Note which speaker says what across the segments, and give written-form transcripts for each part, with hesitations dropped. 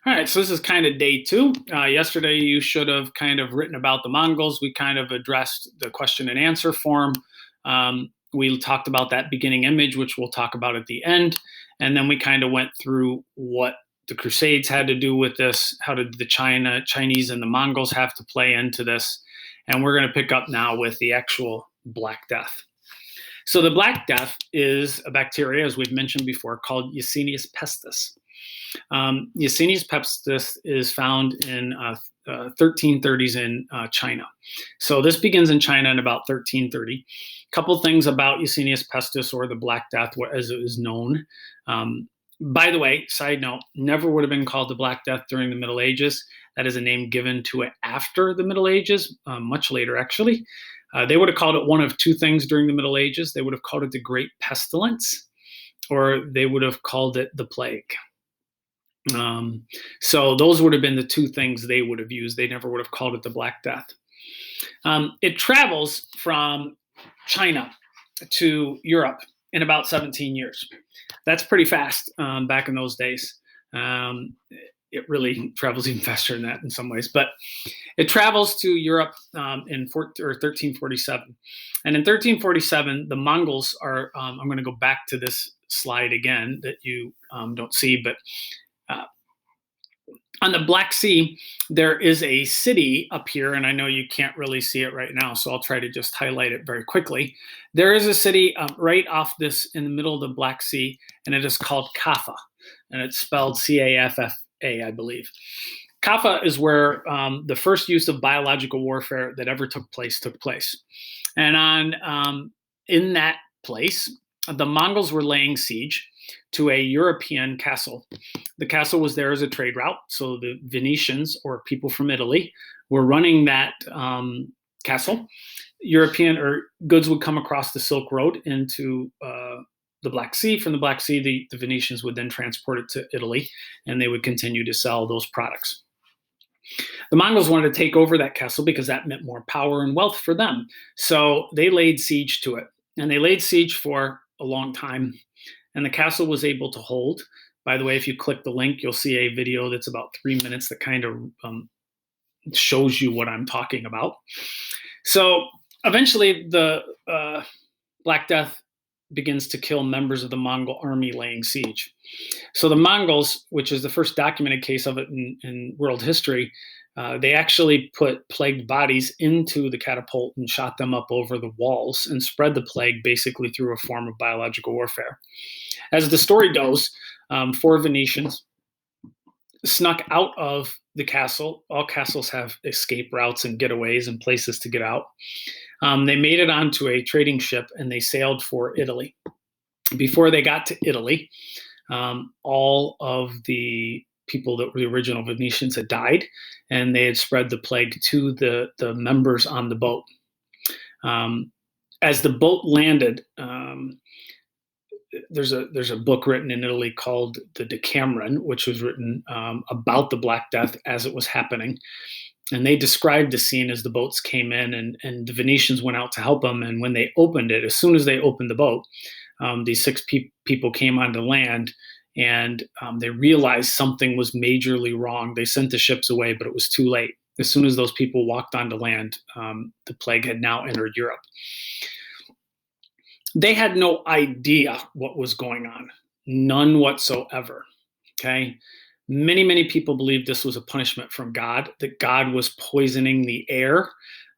Speaker 1: All right, so this is kind of day two. Yesterday, you should have kind of written about the Mongols. We kind of addressed the question and answer form. We talked about that beginning image, which we'll talk about at the end. And then we kind of went through what the Crusades had to do with this. How did the Chinese and the Mongols have to play into this? And we're going to pick up now with the actual Black Death. So the Black Death is a bacteria, as we've mentioned before, called Yersinia pestis. Yersinia pestis is found in 1330s in China. So this begins in China in about 1330. Couple things about Yersinia pestis, or the Black Death, as it is known. By the way, side note, never would have been called the Black Death during the Middle Ages. That is a name given to it after the Middle Ages, much later actually. They would have called it one of two things during the Middle Ages. They would have called it the Great Pestilence, or they would have called it the Plague. So those would have been the two things they would have used. They never would have called it the Black Death. It travels from China to Europe in about 17 years. That's pretty fast back in those days. It really travels even faster than that in some ways, but it travels to Europe in 1347. And in 1347, the Mongols are, I'm going to go back to this slide again that you don't see, but on the Black Sea, there is a city up here, and I know you can't really see it right now, so I'll try to just highlight it very quickly. There is a city right off this in the middle of the Black Sea, and it is called Kaffa, and it's spelled C-A-F-F-A, I believe. Kaffa is where the first use of biological warfare that ever took place. And in that place, the Mongols were laying siege to a European castle. The castle was there as a trade route, so the Venetians, or people from Italy, were running that castle. European or goods would come across the Silk Road into the Black Sea. From the Black Sea, the Venetians would then transport it to Italy, and they would continue to sell those products. The Mongols wanted to take over that castle because that meant more power and wealth for them. So they laid siege to it, and they laid siege for a long time. And the castle was able to hold. By the way, if you click the link, you'll see a video that's about 3 minutes that kind of shows you what I'm talking about. So eventually the Black Death begins to kill members of the Mongol army laying siege. So the Mongols, which is the first documented case of it in world history, they actually put plagued bodies into the catapult and shot them up over the walls and spread the plague basically through a form of biological warfare. As the story goes, 4 Venetians snuck out of the castle. All castles have escape routes and getaways and places to get out. They made it onto a trading ship and they sailed for Italy. Before they got to Italy, all of the people that were the original Venetians had died, and they had spread the plague to the members on the boat. As the boat landed, there's a book written in Italy called the Decameron, which was written about the Black Death as it was happening. And they described the scene as the boats came in, and the Venetians went out to help them. And when they opened it, as soon as they opened the boat, these 6 people came onto land, and they realized something was majorly wrong. They sent the ships away, but it was too late. As soon as those people walked onto land, the plague had now entered Europe. They had no idea what was going on, none whatsoever. Okay. Many people believed this was a punishment from God, that God was poisoning the air,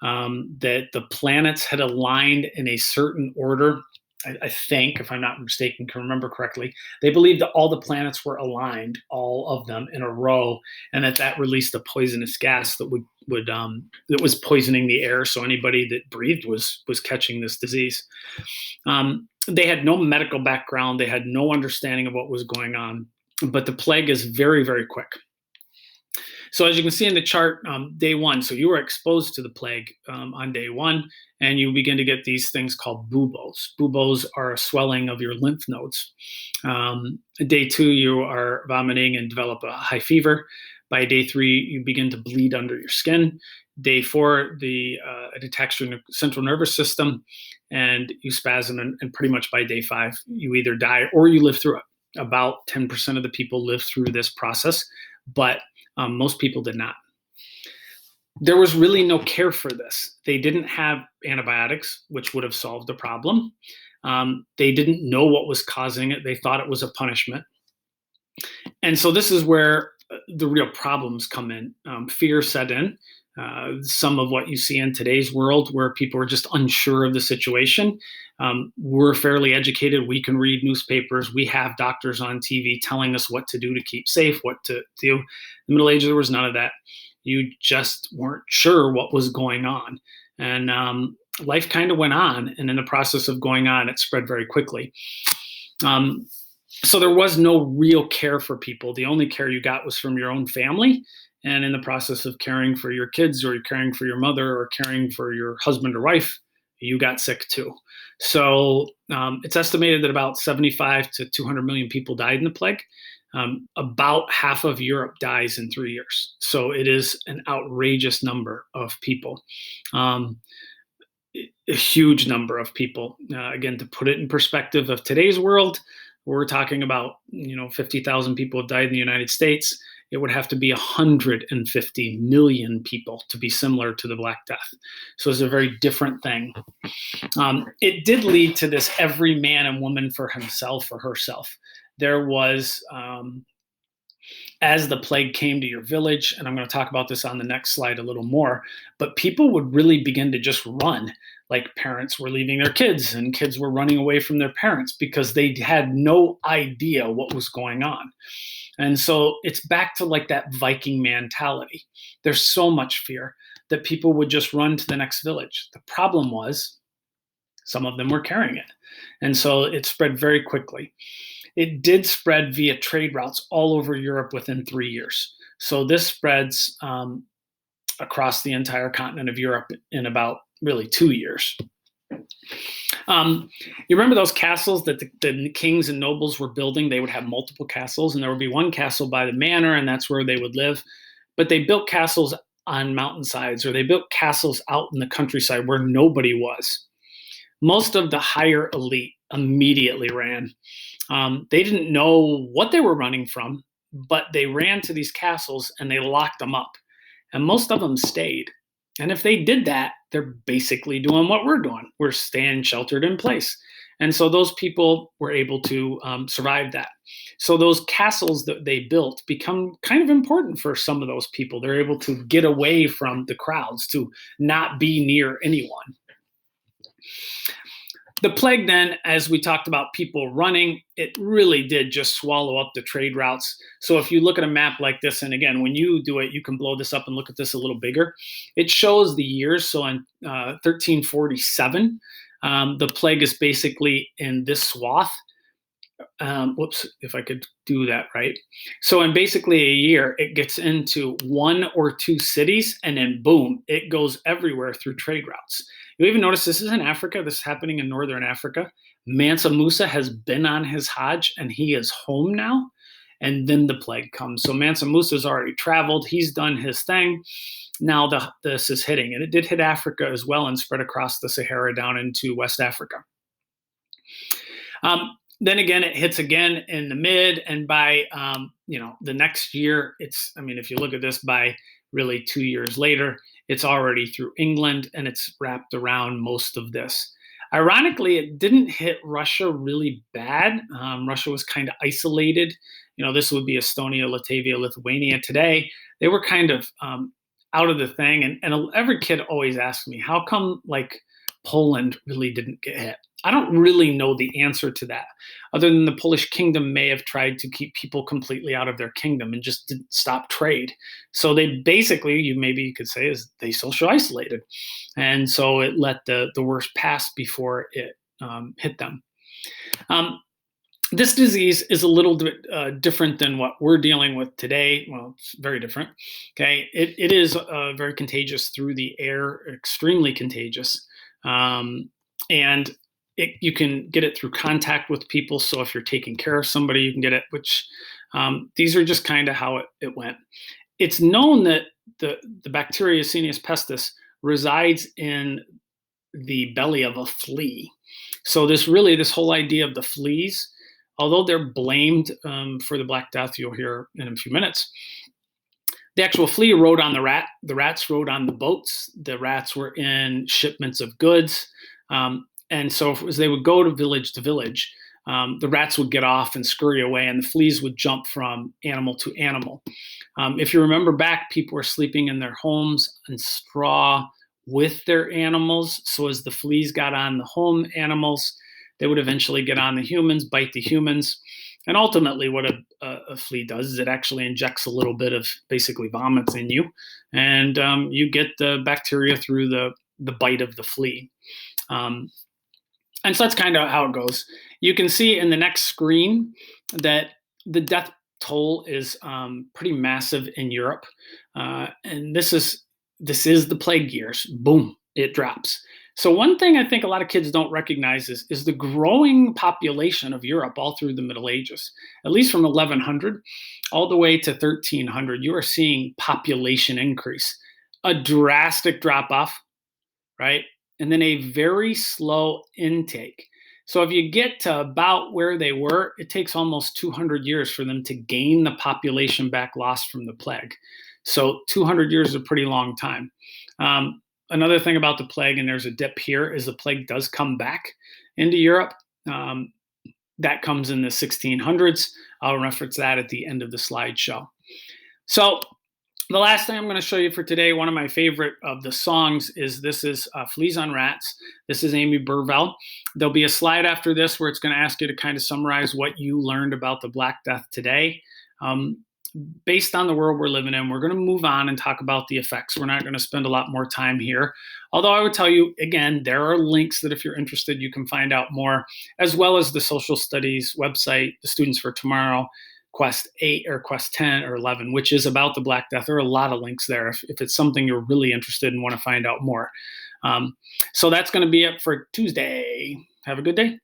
Speaker 1: that the planets had aligned in a certain order. I think, if I'm not mistaken, can remember correctly, they believed that all the planets were aligned, all of them in a row, and that released a poisonous gas that that was poisoning the air. So anybody that breathed was catching this disease. They had no medical background. They had no understanding of what was going on. But the plague is very, very quick. So as you can see in the chart, day 1, so you were exposed to the plague on day 1, and you begin to get these things called buboes. Buboes are a swelling of your lymph nodes. Day 2, you are vomiting and develop a high fever. By day 3, you begin to bleed under your skin. Day 4, it attacks your central nervous system, and you spasm, and pretty much by day 5, you either die or you live through it. About 10% of the people live through this process, but most people did not. There was really no care for this. They didn't have antibiotics, which would have solved the problem. They didn't know what was causing it. They thought it was a punishment. And so this is where the real problems come in. Fear set in. Some of what you see in today's world where people are just unsure of the situation. We're fairly educated. We can read newspapers. We have doctors on TV telling us what to do to keep safe, what to do. In the Middle Ages, there was none of that. You just weren't sure what was going on. And life kind of went on. And in the process of going on, it spread very quickly. So there was no real care for people. The only care you got was from your own family. And in the process of caring for your kids or caring for your mother or caring for your husband or wife, you got sick too. So it's estimated that about 75 to 200 million people died in the plague. About half of Europe dies in 3 years. So it is an outrageous number of people. A huge number of people. Again, to put it in perspective of today's world, we're talking about 50,000 people have died in the United States. It would have to be 150 million people to be similar to the Black Death. So it's a very different thing. It did lead to this every man and woman for himself or herself. There was, as the plague came to your village, and I'm going to talk about this on the next slide a little more, but people would really begin to just run. Like parents were leaving their kids and kids were running away from their parents because they had no idea what was going on. And so it's back to like that Viking mentality. There's so much fear that people would just run to the next village. The problem was some of them were carrying it. And so it spread very quickly. It did spread via trade routes all over Europe within 3 years. So this spreads across the entire continent of Europe in about really 2 years. You remember those castles that the kings and nobles were building? They would have multiple castles, and there would be one castle by the manor, and that's where they would live. But they built castles on mountainsides, or they built castles out in the countryside where nobody was. Most of the higher elite immediately ran. They didn't know what they were running from, but they ran to these castles and they locked them up. And most of them stayed. And if they did that, they're basically doing what we're doing. We're staying sheltered in place. And so those people were able to survive that. So those castles that they built become kind of important for some of those people. They're able to get away from the crowds, to not be near anyone. The plague then, as we talked about people running, it really did just swallow up the trade routes. So if you look at a map like this, and again, when you do it, you can blow this up and look at this a little bigger. It shows the years. So in 1347, the plague is basically in this swath. Whoops, if I could do that right. So in basically a year, it gets into 1 or 2 cities, and then boom, it goes everywhere through trade routes. You even notice this is in Africa. This is happening in northern Africa. Mansa Musa has been on his Hajj, and he is home now. And then the plague comes. So Mansa Musa's already traveled. He's done his thing. Now this is hitting. And it did hit Africa as well and spread across the Sahara down into West Africa. Then again, it hits again in the mid, and by the next year, if you look at this, by really 2 years later, it's already through England and it's wrapped around most of this. Ironically, it didn't hit Russia really bad. Russia was kind of isolated. This would be Estonia, Latvia, Lithuania today. They were kind of out of the thing. And every kid always asks me, how come like Poland really didn't get hit? I don't really know the answer to that, other than the Polish kingdom may have tried to keep people completely out of their kingdom and just didn't stop trade. So they basically, you could say, is they social isolated. And so it let the worst pass before it hit them. This disease is a little bit different than what we're dealing with today. Well, it's very different. Okay, it is very contagious through the air, extremely contagious. And you can get it through contact with people. So if you're taking care of somebody, you can get it, which these are just kind of how it went. It's known that the bacteria Yersinia pestis resides in the belly of a flea. So this whole idea of the fleas, although they're blamed for the Black Death, you'll hear in a few minutes, The actual flea rode on the rat. The rats rode on the boats. The rats were in shipments of goods. And so as they would go to village, the rats would get off and scurry away, and the fleas would jump from animal to animal. If you remember back, people were sleeping in their homes on straw with their animals. So as the fleas got on the home animals, they would eventually get on the humans, bite the humans. And ultimately, what a flea does is it actually injects a little bit of basically vomits in you, and you get the bacteria through the bite of the flea. And so that's kind of how it goes. You can see in the next screen that the death toll is pretty massive in Europe, and this is the plague years. Boom, it drops. So one thing I think a lot of kids don't recognize is the growing population of Europe all through the Middle Ages, at least from 1100 all the way to 1300. You are seeing population increase, a drastic drop off, right? And then a very slow intake. So if you get to about where they were, it takes almost 200 years for them to gain the population back lost from the plague. So 200 years is a pretty long time. Another thing about the plague, and there's a dip here, is the plague does come back into Europe. That comes in the 1600s. I'll reference that at the end of the slideshow. So the last thing I'm going to show you for today, one of my favorite of the songs, is Fleas on Rats. This is Amy Burvell. There'll be a slide after this where it's going to ask you to kind of summarize what you learned about the Black Death today. Based on the world we're living in, we're going to move on and talk about the effects. We're not going to spend a lot more time here. Although I would tell you, again, there are links that if you're interested, you can find out more, as well as the social studies website, the Students for Tomorrow, Quest 8 or Quest 10 or 11, which is about the Black Death. There are a lot of links there if it's something you're really interested in and want to find out more. So that's going to be it for Tuesday. Have a good day.